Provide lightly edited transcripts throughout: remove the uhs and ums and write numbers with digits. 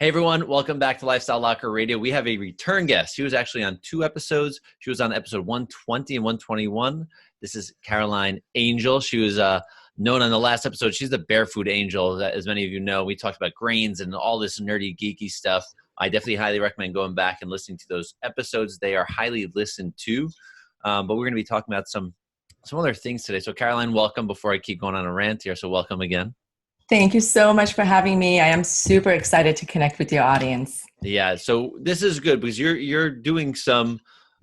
Hey everyone, welcome back to Lifestyle Locker Radio. We have a return guest. She was actually on 2 episodes. She was on episode 120 and 121. This is Caroline Angel. She was known on the last episode. She's the Barefoot Angel. As many of you know, we talked about grains and all this nerdy, geeky stuff. I definitely highly recommend going back and listening to those episodes. They are highly listened to. But we're going to be talking about some other things today. So Caroline, welcome before I keep going on a rant here. So welcome again. Thank you so much for having me. I am super excited to connect with your audience. Yeah, so this is good because you're doing some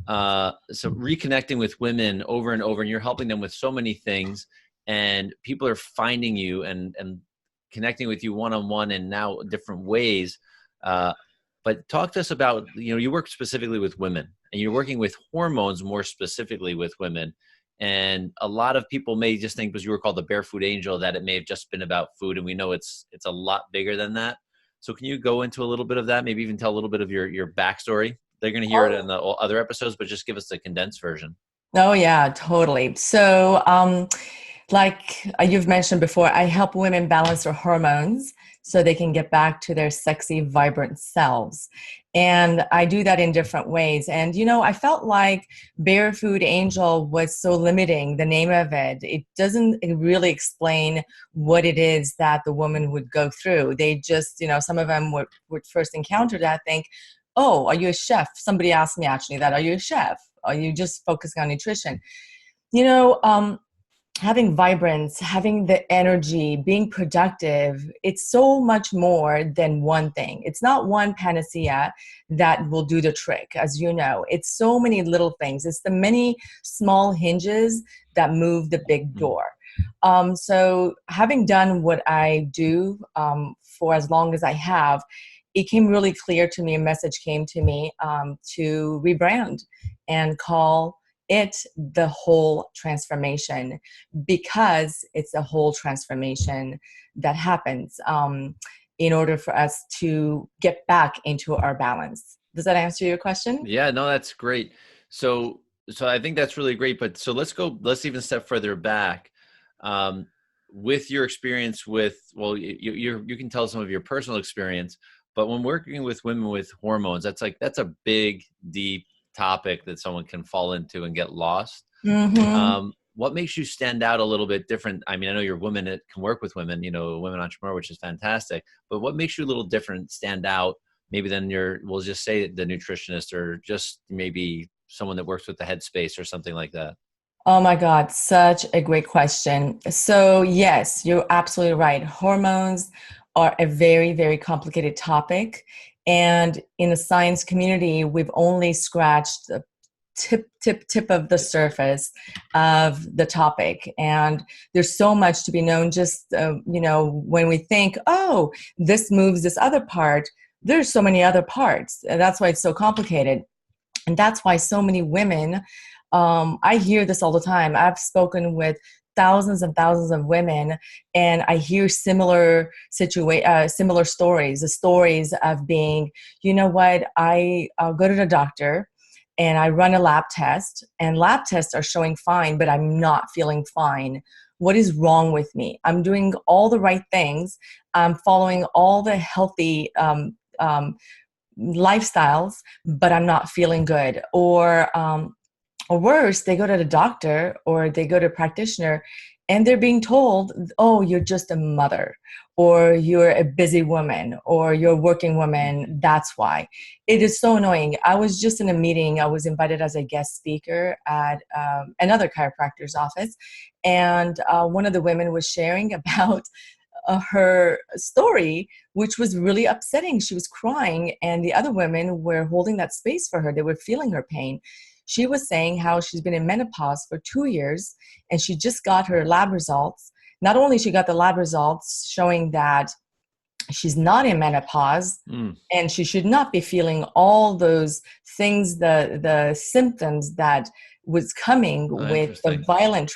reconnecting with women over and over, and you're helping them with so many things, and people are finding you and connecting with you one-on-one in now different ways. But talk to us about, you work specifically with women, and you're working with hormones more specifically with women. And a lot of people may just think, because you were called the Barefoot Angel, that it may have just been about food. And we know it's a lot bigger than that. So can you go into a little bit of that? Maybe even tell a little bit of your backstory. They're going to hear it in the other episodes, but just give us the condensed version. Oh, yeah, totally. So like you've mentioned before, I help women balance their hormones so they can get back to their sexy, vibrant selves. And I do that in different ways. And, I felt like Barefoot Angel was so limiting, the name of it. It doesn't really explain what it is that the woman would go through. They just, some of them would first encounter that, think, oh, are you a chef? Somebody asked me actually that, are you a chef? Are you just focusing on nutrition? Having vibrance, having the energy, being productive, it's so much more than one thing. It's not one panacea that will do the trick, as you know. It's so many little things. It's the many small hinges that move the big door. So having done what I do for as long as I have, it came really clear to me, a message came to me to rebrand and call it the whole transformation, because it's a whole transformation that happens in order for us to get back into our balance. Does that answer your question? Yeah, no, that's great. So I think that's really great. But so let's even step further back. With your experience with, you can tell some of your personal experience, but when working with women with hormones, that's a big, deep topic that someone can fall into and get lost. Mm-hmm. What makes you stand out a little bit different? I mean, I know you're a woman that can work with women, women entrepreneur, which is fantastic, but what makes you a little different, stand out maybe than we'll just say the nutritionist, or just maybe someone that works with the headspace or something like that? Oh my God, such a great question. So yes, you're absolutely right. Hormones are a very, very complicated topic. And in the science community, we've only scratched the tip of the surface of the topic. And there's so much to be known. Just, when we think, oh, this moves this other part, there's so many other parts. And that's why it's so complicated. And that's why so many women, I hear this all the time. I've spoken with thousands and thousands of women, and I hear similar stories, the stories of being, I go to the doctor and I run a lab test, and lab tests are showing fine, but I'm not feeling fine. What is wrong with me? I'm doing all the right things. I'm following all the healthy lifestyles, but I'm not feeling good. Or worse, they go to the doctor or they go to a practitioner and they're being told, oh, you're just a mother, or you're a busy woman, or you're a working woman. That's why. It is so annoying. I was just in a meeting. I was invited as a guest speaker at another chiropractor's office. And one of the women was sharing about her story, which was really upsetting. She was crying, and the other women were holding that space for her. They were feeling her pain. She was saying how she's been in menopause for 2 years, and she just got her lab results. Not only she got the lab results showing that she's not in menopause, and she should not be feeling all those things, the symptoms that was coming with the violent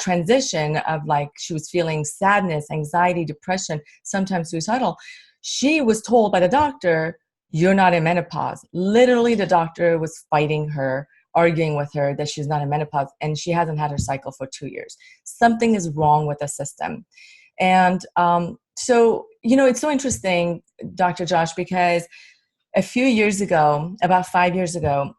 transition of, like, she was feeling sadness, anxiety, depression, sometimes suicidal. She was told by the doctor, you're not in menopause. Literally, the doctor was fighting her, arguing with her that she's not in menopause, and she hasn't had her cycle for 2 years. Something is wrong with the system. And so, it's so interesting. Dr. Josh, because a few years ago, about 5 years ago,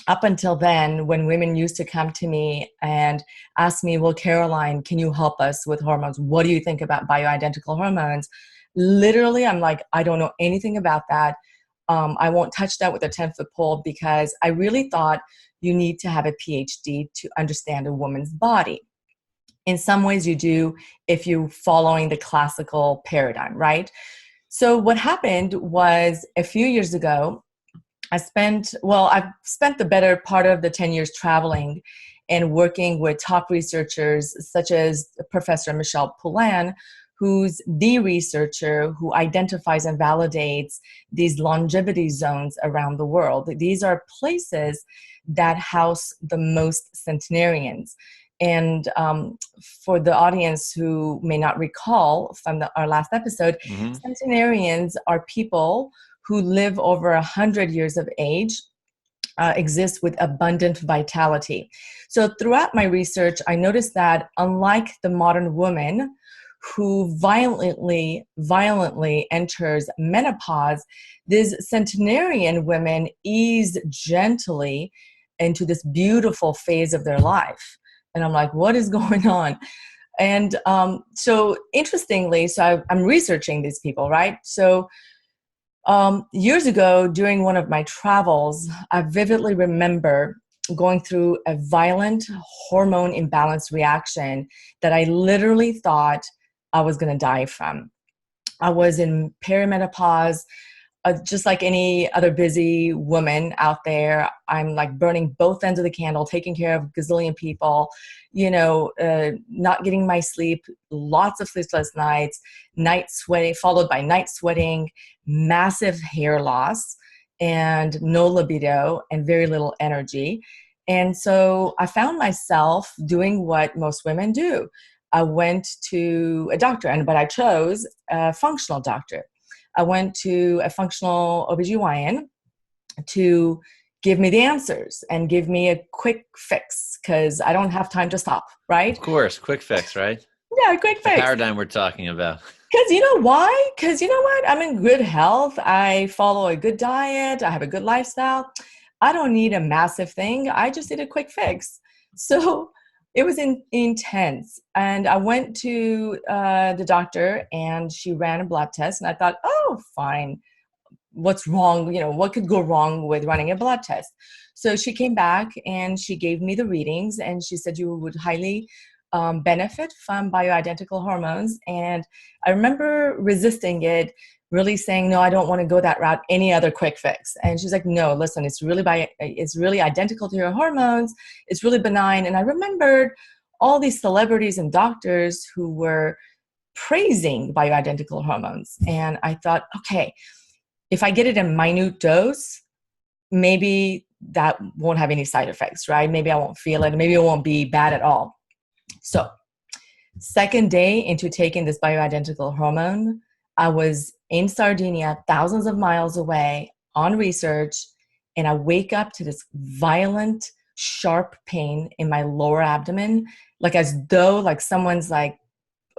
up until then, when women used to come to me and ask me, well, Caroline, can you help us with hormones? What do you think about bioidentical hormones? Literally, I'm like, I don't know anything about that. I won't touch that with a 10-foot pole, because I really thought you need to have a PhD to understand a woman's body. In some ways you do if you're following the classical paradigm, right? So what happened was, a few years ago, I've spent the better part of the 10 years traveling and working with top researchers such as Professor Michel Poulain, who's the researcher who identifies and validates these longevity zones around the world. These are places that house the most centenarians. And for the audience who may not recall from our last episode, centenarians are people who live over 100 years of age, exist with abundant vitality. So throughout my research, I noticed that unlike the modern woman who violently enters menopause, these centenarian women ease gently into this beautiful phase of their life. And I'm like, what is going on? And so interestingly, I'm researching these people, right? So years ago, during one of my travels, I vividly remember going through a violent hormone imbalance reaction that I literally thought I was going to die from. I was in perimenopause, just like any other busy woman out there. I'm like burning both ends of the candle, taking care of a gazillion people, not getting my sleep, lots of sleepless nights, night sweating, followed by night sweating, massive hair loss, and no libido and very little energy. And so I found myself doing what most women do. I went to a doctor, but I chose a functional doctor. I went to a functional OBGYN to give me the answers and give me a quick fix, because I don't have time to stop, right? Of course, quick fix, right? Yeah, quick fix. The paradigm we're talking about. Because you know why? Because you know what? I'm in good health. I follow a good diet. I have a good lifestyle. I don't need a massive thing. I just need a quick fix. So it was intense. And I went to the doctor, and she ran a blood test. And I thought, oh, fine. What's wrong? What could go wrong with running a blood test? So she came back and she gave me the readings, and she said you would highly benefit from bioidentical hormones. And I remember resisting it, really saying, no, I don't want to go that route, any other quick fix. And she's like, no, listen, it's really identical to your hormones. It's really benign. And I remembered all these celebrities and doctors who were praising bioidentical hormones. And I thought, okay, if I get it in minute dose, maybe that won't have any side effects, right? Maybe I won't feel it. Maybe it won't be bad at all. So second day into taking this bioidentical hormone, I was in Sardinia, thousands of miles away on research, and I wake up to this violent, sharp pain in my lower abdomen, like as though like someone's like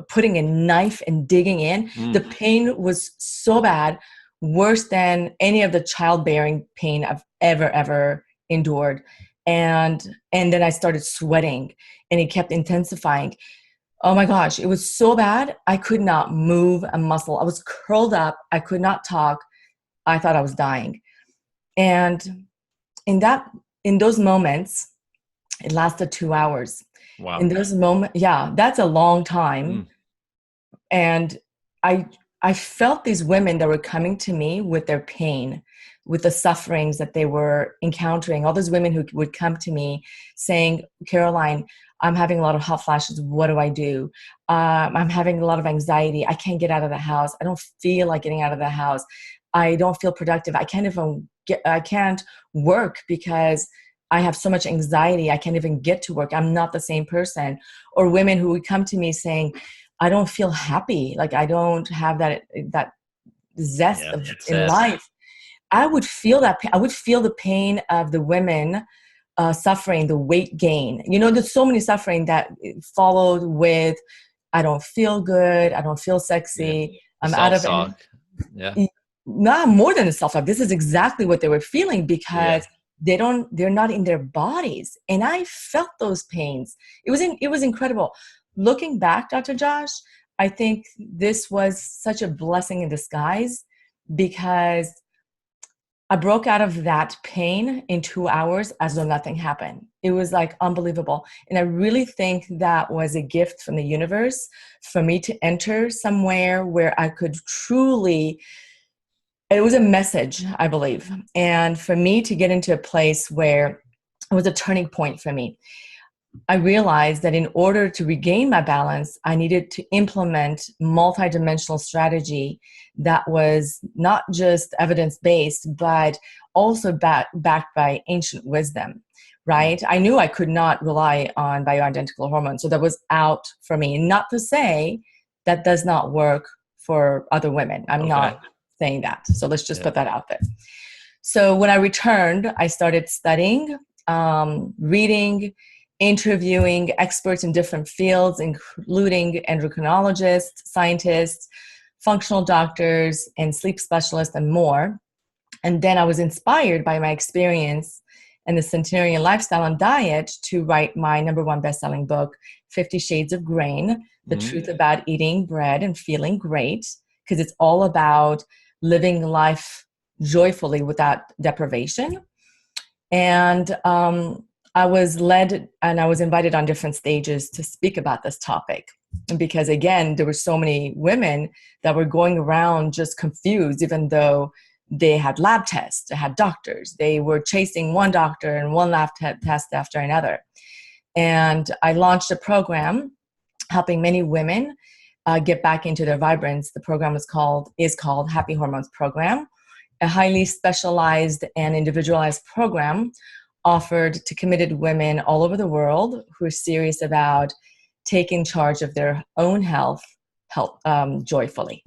putting a knife and digging in. The pain was so bad, worse than any of the childbearing pain I've ever endured. And then I started sweating, and it kept intensifying. Oh my gosh, it was so bad. I could not move a muscle. I was curled up. I could not talk. I thought I was dying. And in those moments, it lasted 2 hours. Wow. In those moments, yeah, that's a long time. And I felt these women that were coming to me with their pain, with the sufferings that they were encountering. All those women who would come to me saying, Caroline, I'm having a lot of hot flashes. What do I do? I'm having a lot of anxiety. I can't get out of the house. I don't feel like getting out of the house. I don't feel productive. I can't work because I have so much anxiety. I can't even get to work. I'm not the same person. Or women who would come to me saying, I don't feel happy. Like I don't have that zest in life. I would feel that. I would feel the pain of the women suffering, the weight gain. There's so many suffering that followed with, I don't feel good. I don't feel sexy. I'm out of self-talk. Yeah. not more than a self-love. This is exactly what they were feeling Yeah. because they're not in their bodies. And I felt those pains. It was incredible. Looking back, Dr. Josh, I think this was such a blessing in disguise because I broke out of that pain in 2 hours as though nothing happened. It was like unbelievable. And I really think that was a gift from the universe for me to enter somewhere where I could truly, it was a message, I believe. And for me to get into a place where it was a turning point for me. I realized that in order to regain my balance, I needed to implement multidimensional strategy that was not just evidence-based, but also backed by ancient wisdom, right? I knew I could not rely on bioidentical hormones, so that was out for me. Not to say that does not work for other women. I'm Okay. not saying that. So let's just Yeah. put that out there. So when I returned, I started studying, reading, interviewing experts in different fields, including endocrinologists, scientists, functional doctors, and sleep specialists, and more. And then I was inspired by my experience in the centenarian lifestyle and diet to write my #1 best-selling book, 50 Shades of Grain, The Truth About Eating Bread and Feeling Great, because it's all about living life joyfully without deprivation. And I was led and I was invited on different stages to speak about this topic. Because again, there were so many women that were going around just confused, even though they had lab tests, they had doctors. They were chasing one doctor and one lab test after another. And I launched a program helping many women get back into their vibrance. The program is called Happy Hormones Program, a highly specialized and individualized program offered to committed women all over the world who are serious about taking charge of their own health joyfully.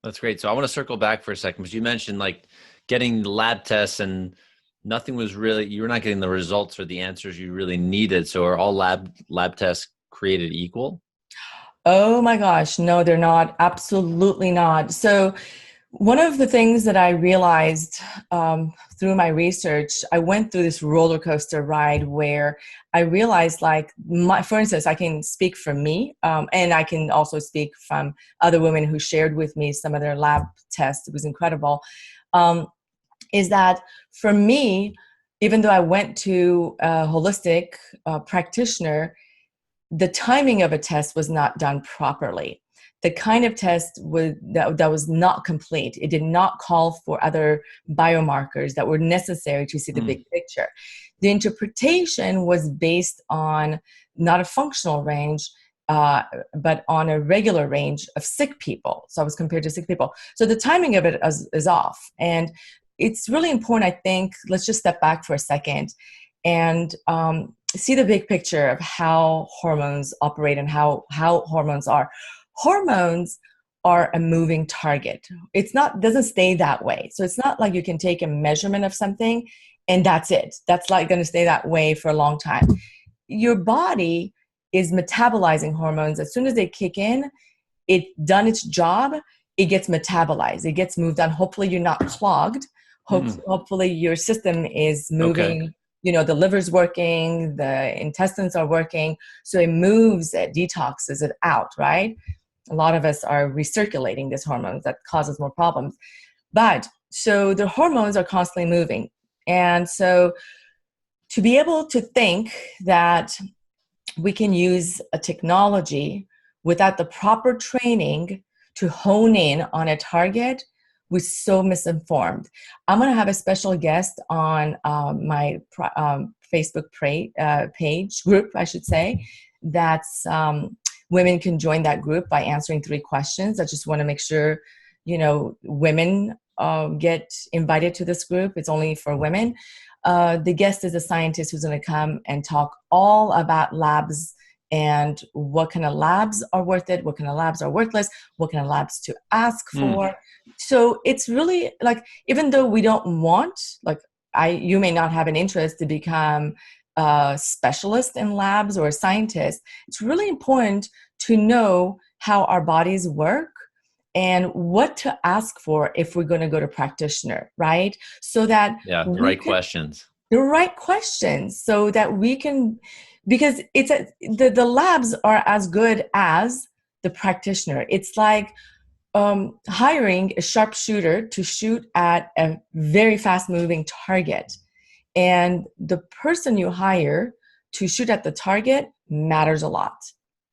That's great. So I want to circle back for a second because you mentioned like getting lab tests and nothing was really, you were not getting the results or the answers you really needed. So are all lab tests created equal? Oh my gosh, no, they're not. Absolutely not. So one of the things that I realized through my research, I went through this roller coaster ride where I realized, like, for instance, I can speak for me, and I can also speak from other women who shared with me some of their lab tests. It was incredible. Is that for me, even though I went to a holistic practitioner, the timing of a test was not done properly. The kind of test that was not complete. It did not call for other biomarkers that were necessary to see the big picture. The interpretation was based on not a functional range, but on a regular range of sick people. So I was compared to sick people. So the timing of it is off. And it's really important, I think, let's just step back for a second and see the big picture of how hormones operate and how hormones are. Hormones are a moving target. Doesn't stay that way. So it's not like you can take a measurement of something and that's it. That's like going to stay that way for a long time. Your body is metabolizing hormones. As soon as they kick in, it's done its job, it gets metabolized. It gets moved on. Hopefully you're not clogged. Hopefully your system is moving. Okay. You know, the liver's working, the intestines are working. So it moves it, detoxes it out, right? A lot of us are recirculating these hormones that causes more problems. But so the hormones are constantly moving. And so to be able to think that we can use a technology without the proper training to hone in on a target was so misinformed. I'm going to have a special guest on my Facebook page group, I should say, that's women can join that group by answering 3 questions. I just want to make sure, women get invited to this group. It's only for women. The guest is a scientist who's going to come and talk all about labs and what kind of labs are worth it, what kind of labs are worthless, what kind of labs to ask for. So it's really like, even though we don't want, you may not have an interest to become a specialist in labs or a scientist, it's really important to know how our bodies work and what to ask for if we're going to go to practitioner, right? So that Yeah, the we right can, questions. the right questions, so that we can, because the labs are as good as the practitioner. It's like hiring a sharpshooter to shoot at a very fast moving target. And the person you hire to shoot at the target matters a lot,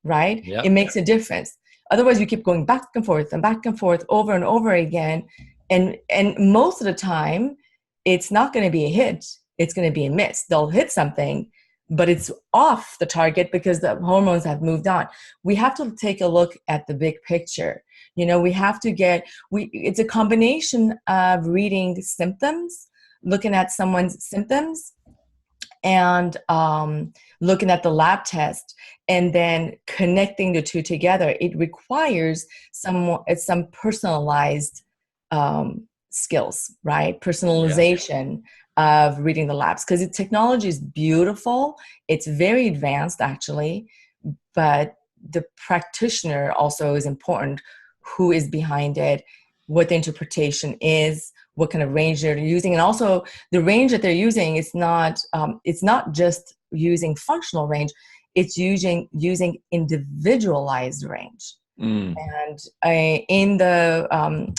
right? Yeah. It makes a difference. Otherwise, you keep going back and forth over and over again. And most of the time, it's not going to be a hit. It's going to be a miss. They'll hit something, but it's off the target because the hormones have moved on. We have to take a look at the big picture. We have to it's a combination of reading symptoms, looking at someone's symptoms, and looking at the lab test, and then connecting the two together. It requires some personalized skills, right? Yeah. Personalization of reading the labs, because the technology is beautiful. It's very advanced, actually, but the practitioner also is important. Who is behind it? What the interpretation is? What kind of range they're using? And also, the range that they're using is not just using functional range. It's using individualized range. Mm. And in the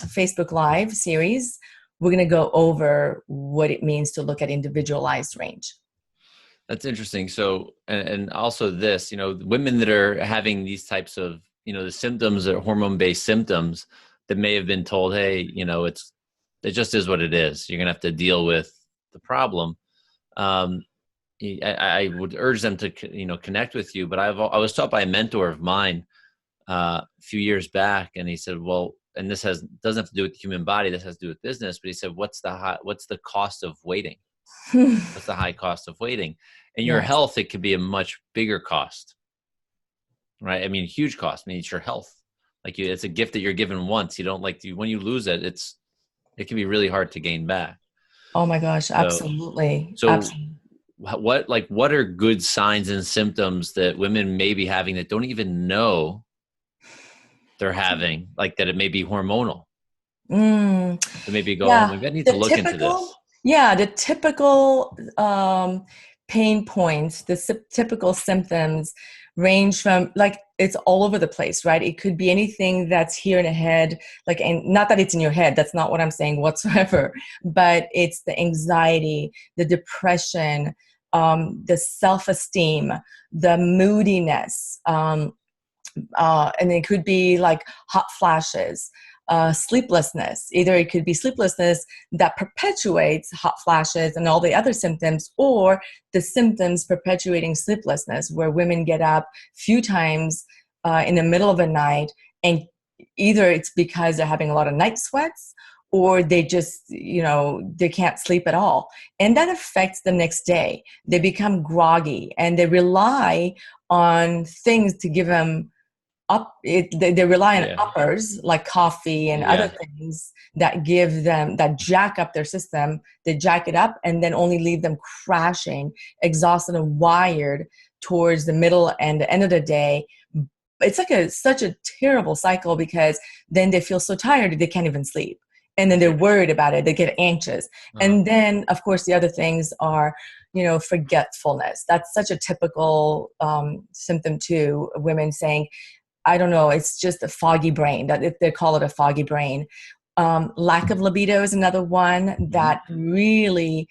Facebook Live series, we're going to go over what it means to look at individualized range. That's interesting. So, and also this, women that are having these types of, the symptoms or hormone-based symptoms that may have been told, hey, it just is what it is. You're going to have to deal with the problem. I would urge them to, connect with you. But I was taught by a mentor of mine a few years back, and he said, well, and this doesn't have to do with the human body. This has to do with business. But he said, what's the cost of waiting? What's the high cost of waiting? In your Yes. health, it could be a much bigger cost, right? I mean, huge cost. I mean, it's your health. Like it's a gift that you're given once. You don't when you lose it, it can be really hard to gain back. Oh my gosh, So, absolutely. so Absolutely. what are good signs and symptoms that women may be having that don't even know they're having, like that it may be hormonal? Mm, So maybe go, oh, yeah, maybe I need to the look into typical, this. yeah, the typical pain points, typical symptoms range from, like, it's all over the place, right? It could be anything that's here in the head, like, and not that it's in your head, that's not what I'm saying whatsoever, but it's the anxiety, the depression, the self-esteem, the moodiness, and it could be like hot flashes, sleeplessness. Either it could be sleeplessness that perpetuates hot flashes and all the other symptoms, or the symptoms perpetuating sleeplessness, where women get up few times in the middle of the night, and either it's because they're having a lot of night sweats, or they just, they can't sleep at all. And that affects the next day. They become groggy, and they rely on things to give them they rely on Yeah. uppers like coffee and other Yeah. things that jack up their system. They jack it up and then only leave them crashing, exhausted and wired towards the middle and the end of the day. It's like such a terrible cycle, because then they feel so tired they can't even sleep, and then they're worried about it, they get anxious. And then, of course, the other things are, forgetfulness. That's such a typical symptom too. Women saying, I don't know, it's just a foggy brain. That if they call it a foggy brain. Lack of libido is another one that really,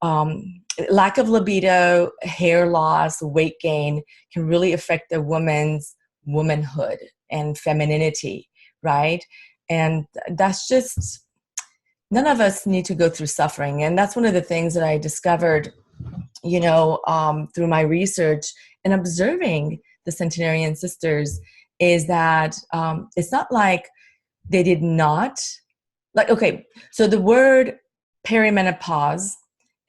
lack of libido, hair loss, weight gain can really affect a woman's womanhood and femininity, right? And that's just, none of us need to go through suffering. And that's one of the things that I discovered, through my research and observing the centenarian sisters, is that it's not like they did not, like, okay, so the word perimenopause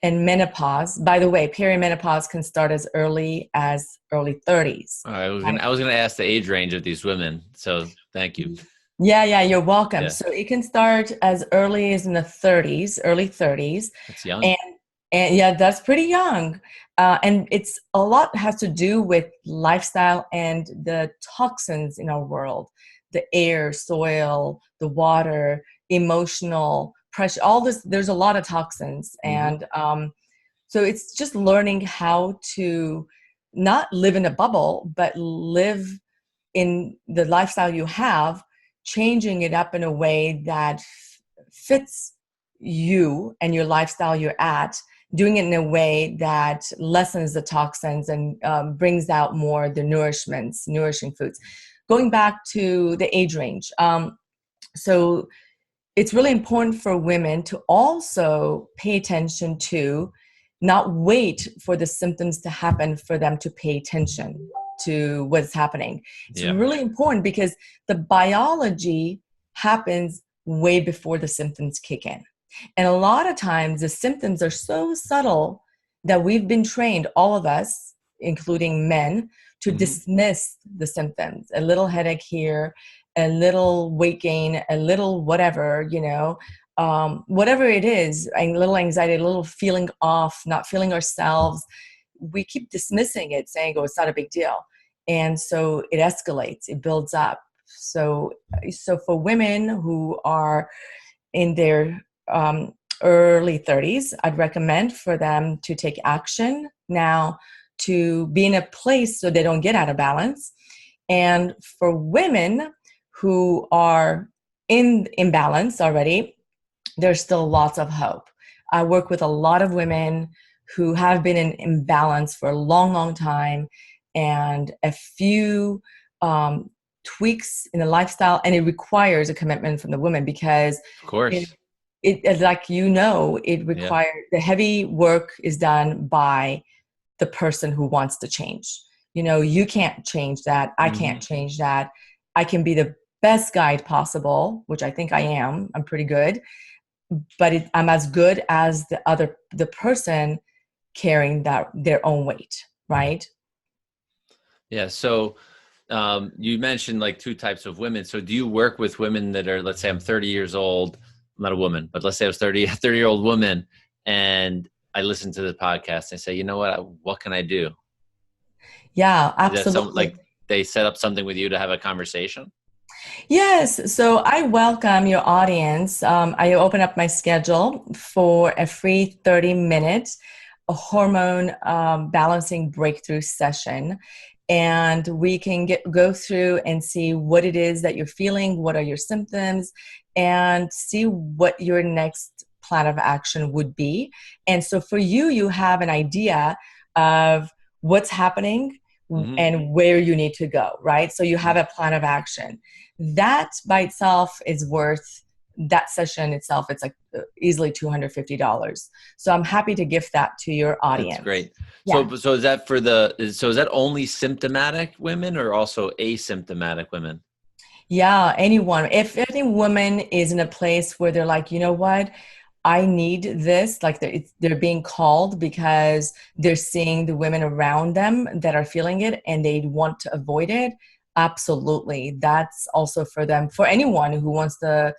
and menopause, by the way, perimenopause can start as early 30s. I was Right? gonna ask the age range of these women. So thank you. Yeah, you're welcome. Yeah, So it can start as early as in the 30s, early 30s. that's young. And and yeah, that's pretty young. And it's a lot has to do with lifestyle and the toxins in our world the air, soil, the water, emotional pressure, all this. There's a lot of toxins. And so it's just learning how to not live in a bubble, but live in the lifestyle you have, changing it up in a way that fits you and your lifestyle you're at, doing it in a way that lessens the toxins and brings out more the nourishing foods. Going back to the age range. So it's really important for women to also pay attention to not wait for the symptoms to happen for them to pay attention to what's happening. It's really important because the biology happens way before the symptoms kick in. And a lot of times the symptoms are so subtle that we've been trained, all of us, including men, to dismiss the symptoms. A little headache here, a little weight gain, a little whatever, whatever it is, a little anxiety, a little feeling off, not feeling ourselves. We keep dismissing it, saying, oh, it's not a big deal. And so it escalates, it builds up. So for women who are in their early 30s, I'd recommend for them to take action now to be in a place so they don't get out of balance. And for women who are in imbalance already, there's still lots of hope. I work with a lot of women who have been in imbalance for a long, long time, and a few tweaks in the lifestyle, and it requires a commitment from the woman because, of course, it like it requires the heavy work is done by the person who wants to change. You can't change that. I can't change that. I can be the best guide possible, which I think I am. I'm pretty good, but I'm as good as the person carrying their own weight, right? Yeah. So you mentioned like two types of women. So do you work with women that are, let's say I'm 30 years old, I'm not a woman, but let's say I was 30-year-old woman, and I listen to the podcast and I say, you know what can I do? Yeah, Is that absolutely. like they set up something with you to have a conversation? Yes. So I welcome your audience. I open up my schedule for a free 30-minute hormone balancing breakthrough session. And we can go through and see what it is that you're feeling, what are your symptoms, and see what your next plan of action would be. And so for you have an idea of what's happening and where you need to go, right? So you have a plan of action. That by itself is worth, that session itself, it's like easily $250. So I'm happy to gift that to your audience. That's great. Yeah. So is that is that only symptomatic women or also asymptomatic women? Yeah, anyone. If any woman is in a place where they're like, you know what, I need this, like they're being called because they're seeing the women around them that are feeling it and they want to avoid it. Absolutely. That's also for them, for anyone who wants to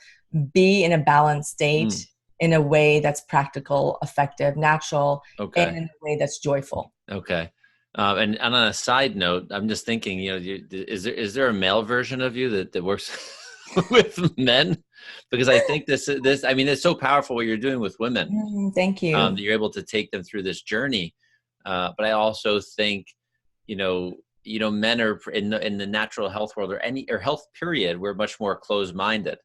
be in a balanced state in a way that's practical, effective, natural, and in a way that's joyful. Okay. And on a side note, I'm just thinking, is there a male version of you that works with men? Because I think I mean, it's so powerful what you're doing with women. Thank you. That you're able to take them through this journey. But I also think, men are in the natural health world or health period, we're much more closed-minded.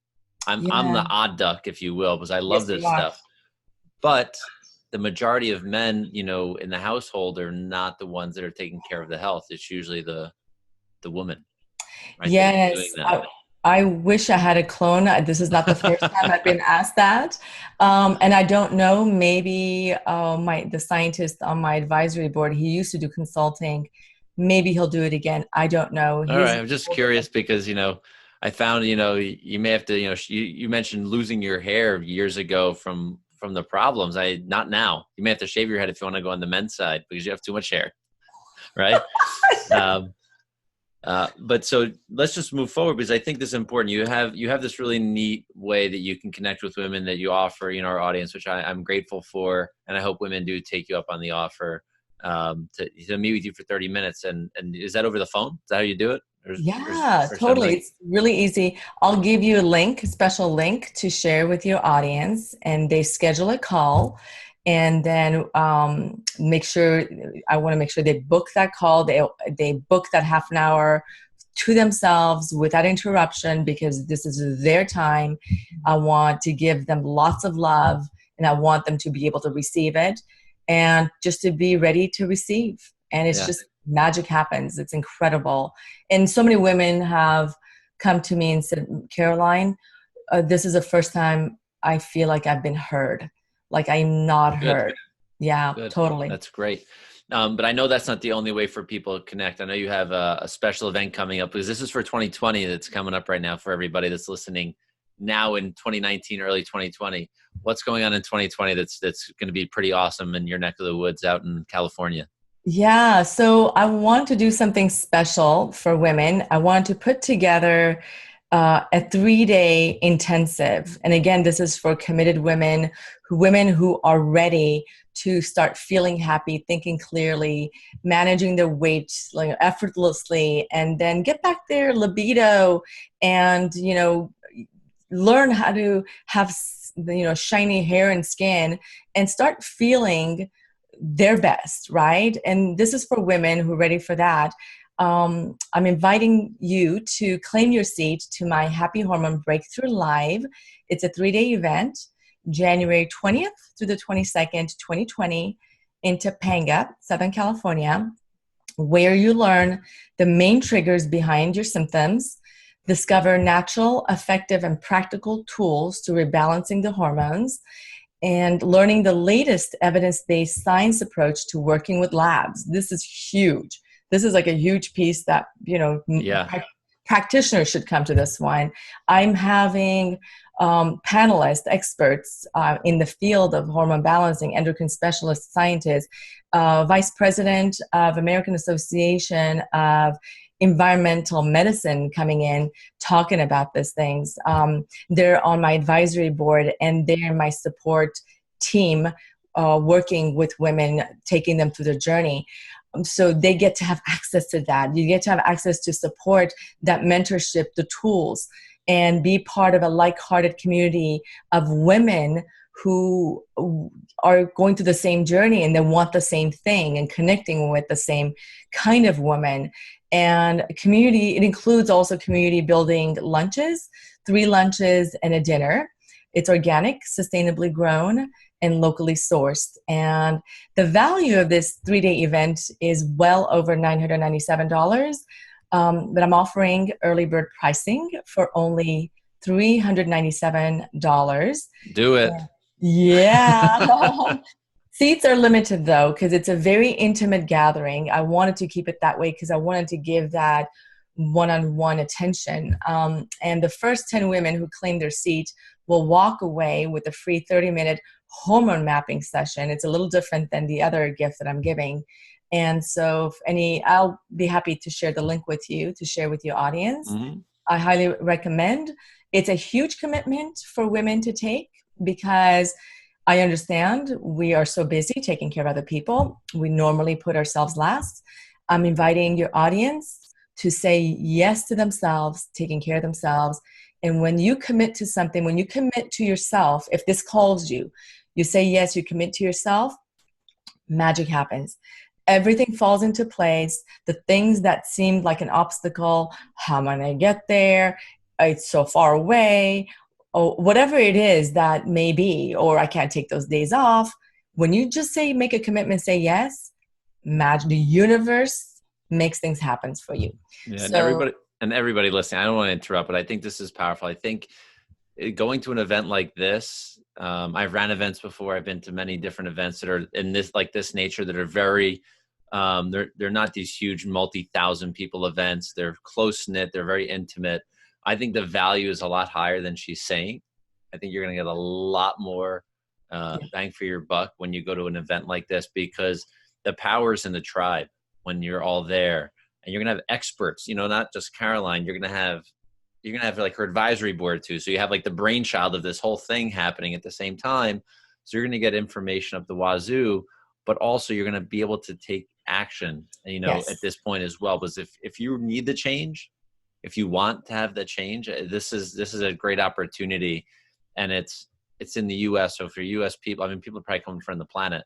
I'm the odd duck, if you will, because I love this stuff. But the majority of men, in the household are not the ones that are taking care of the health. It's usually the woman. Right? Yes. I wish I had a clone. This is not the first time I've been asked that. And I don't know, maybe the scientist on my advisory board, he used to do consulting. Maybe he'll do it again. I don't know. All right. I'm just curious because, I found, you may have to, you mentioned losing your hair years ago from the problems. Not now. You may have to shave your head if you want to go on the men's side because you have too much hair. Right. But so let's just move forward because I think this is important. You have this really neat way that you can connect with women that you offer, our audience, which I'm grateful for. And I hope women do take you up on the offer. to meet with you for 30 minutes. And is that over the phone? Is that how you do it? Yeah, Or some totally. like, It's really easy. I'll give you a link, a special link to share with your audience, and they schedule a call. And then make sure, I want to make sure they book that call. They book that half an hour to themselves without interruption, because this is their time. I want to give them lots of love, and I want them to be able to receive it, and just to be ready to receive. And it's yeah, just magic happens. It's incredible. And so many women have come to me and said, Caroline, this is the first time I feel like I've been heard. Like I'm not good. heard. Yeah, Good. totally. That's great. But I know that's not the only way for people to connect. I know you have a special event coming up, because this is for 2020 that's coming up right now for everybody that's listening now in 2019, early 2020. What's going on in 2020 that's going to be pretty awesome in your neck of the woods out in California? Yeah, so I want to do something special for women. I want to put together a 3-day intensive. And again, this is for committed women who are ready to start feeling happy, thinking clearly, managing their weight like effortlessly, and then get back their libido and, learn how to have, shiny hair and skin and start feeling their best, right? And this is for women who are ready for that. I'm inviting you to claim your seat to my Happy Hormone Breakthrough Live. It's a 3-day event, January 20th through the 22nd, 2020, in Topanga, Southern California, where you learn the main triggers behind your symptoms, discover natural, effective, and practical tools to rebalancing the hormones, and learning the latest evidence-based science approach to working with labs. This is huge. This is like a huge piece that, Yeah. practitioners should come to this one. I'm having panelists, experts in the field of hormone balancing, endocrine specialists, scientists, vice president of American Association of Environmental Medicine coming in, talking about these things. They're on my advisory board, and they're my support team, working with women, taking them through their journey. So they get to have access to that. You get to have access to support, that mentorship, the tools, and be part of a like-hearted community of women who are going through the same journey and they want the same thing and connecting with the same kind of woman. And community, it includes also community building lunches, 3 lunches and a dinner. It's organic, sustainably grown, and locally sourced. And the value of this 3-day event is well over $997. But I'm offering early bird pricing for only $397. Do it. Yeah. Seats are limited though, because it's a very intimate gathering. I wanted to keep it that way because I wanted to give that one-on-one attention. And the first 10 women who claim their seat will walk away with a free 30-minute hormone mapping session. It's a little different than the other gift that I'm giving. And so I'll be happy to share the link with you to share with your audience. Mm-hmm. I highly recommend. It's a huge commitment for women to take because I understand we are so busy taking care of other people. We normally put ourselves last. I'm inviting your audience to say yes to themselves, taking care of themselves. And when you commit to something, when you commit to yourself, if this calls you, you say yes, you commit to yourself, magic happens. Everything falls into place. The things that seemed like an obstacle, how am I going to get there? It's so far away. Or whatever it is that may be, or I can't take those days off. When you just make a commitment, say yes, magic, the universe makes things happen for you. Yeah, So, and everybody listening, I don't want to interrupt, but I think this is powerful. I think going to an event like this, I've ran events before. I've been to many different events that are in this nature that are very, they're not these huge multi-thousand people events. They're close knit. They're very intimate. I think the value is a lot higher than she's saying. I think you're going to get a lot more bang for your buck when you go to an event like this, because the power's in the tribe when you're all there, and you're going to have experts, not just Caroline. You're going to have like her advisory board too. So you have like the brainchild of this whole thing happening at the same time. So you're going to get information up the wazoo but also you're going to be able to take action, you know, at Yes. this point as well. Because if you need the change, if you want to have the change, this is a great opportunity. And it's in the US. So for US people, I mean, people are probably coming from the planet,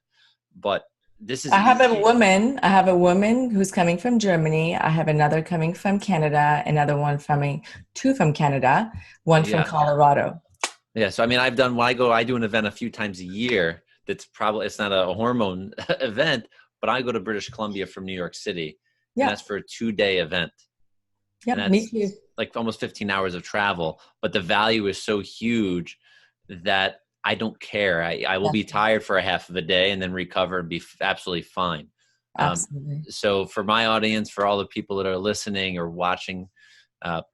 but this is I have a easy. woman. I have a woman who's coming from Germany. I have another coming from Canada. Another one coming, two from Canada, one from Yeah. Colorado. Yeah. So, I mean, I do an event a few times a year. It's not a hormone event, but I go to British Columbia from New York City, and Yeah. that's for a 2-day event. Yeah. And Me that's too. like almost 15 hours of travel, but the value is so huge that I don't care. I will be tired for a half of a day and then recover and be absolutely fine. Absolutely. So for my audience, for all the people that are listening or watching,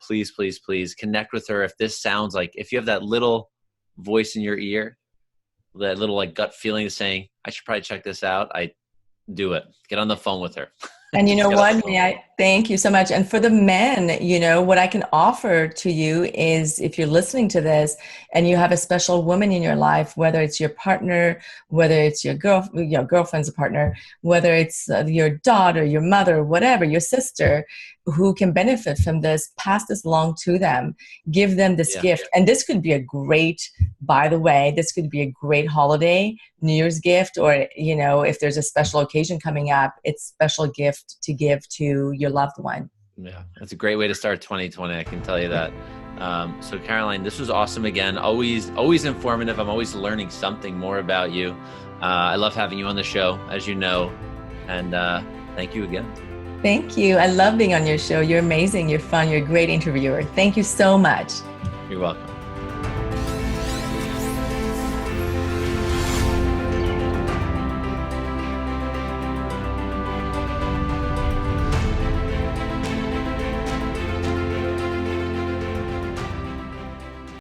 please, please, please connect with her. If this sounds like, if you have that little voice in your ear, that little like gut feeling saying, I should probably check this out, I do it. Get on the phone with her. And you Just know get on the what? phone. May I thank you so much. And for the men, you know, what I can offer to you is if you're listening to this and you have a special woman in your life, whether it's your partner, whether it's your girlfriend's a partner, whether it's your daughter, your mother, whatever, your sister, who can benefit from this, pass this along to them, give them this Yeah. gift. And this could be a great, by the way, this could be a great holiday, New Year's gift, or, you know, if there's a special occasion coming up, it's special gift to give to your loved one. Yeah, that's a great way to start 2020. I can tell you that. So Caroline, this was awesome again. Always informative. I'm always learning something more about you. I love having you on the show, as you know, and thank you again. Thank you. I love being on your show. You're amazing. You're fun. You're a great interviewer. Thank you so much. You're welcome.